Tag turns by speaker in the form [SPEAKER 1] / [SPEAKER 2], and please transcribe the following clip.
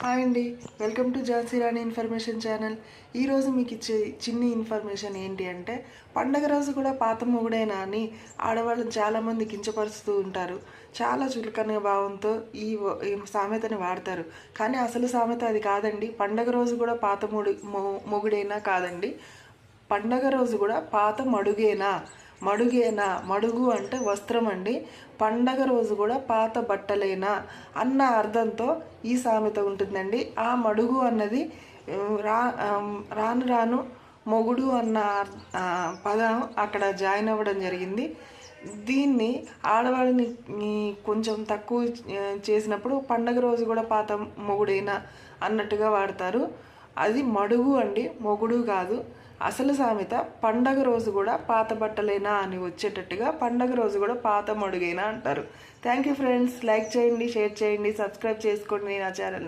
[SPEAKER 1] Hi అండి, welcome to Jhansi Rani information channel. ఈరోజు మీకు ఇచ్చే చిన్ని ఇన్ఫర్మేషన్ ఏంటి అంటే, పండగ రోజు కూడా పాత మొగుడేనా అని ఆడవాళ్ళని చాలామంది కించపరుస్తూ ఉంటారు. చాలా చులకన భావంతో ఈ సామెతని వాడతారు. కానీ అసలు సామెత అది కాదండి. పండగ రోజు కూడా పాత మొగుడేనా కాదండి. పండగ రోజు కూడా పాత మడుగేనా, మడుగు అంటే వస్త్రం అండి. పండగ రోజు కూడా పాత బట్టలేనా అన్న అర్థంతో ఈ సామెత ఉంటుందండి. ఆ మడుగు అన్నది రాను రాను మొగుడు అన్న పదం అక్కడ జాయిన్ అవ్వడం జరిగింది. దీన్ని ఆడవాళ్ళని కొంచెం తక్కువ చేసినప్పుడు పండగ రోజు కూడా పాత మొగుడేనా అన్నట్టుగా వాడతారు. అది మడుగు అండి, మొగుడు కాదు. అసలు సామెత పండగ రోజు కూడా పాత బట్టలేనా అని వచ్చేటట్టుగా పండగ రోజు కూడా పాత మడుగేనా అంటారు. Thank you friends. లైక్ చేయండి, షేర్ చేయండి, సబ్స్క్రైబ్ చేసుకోండి నా ఛానల్.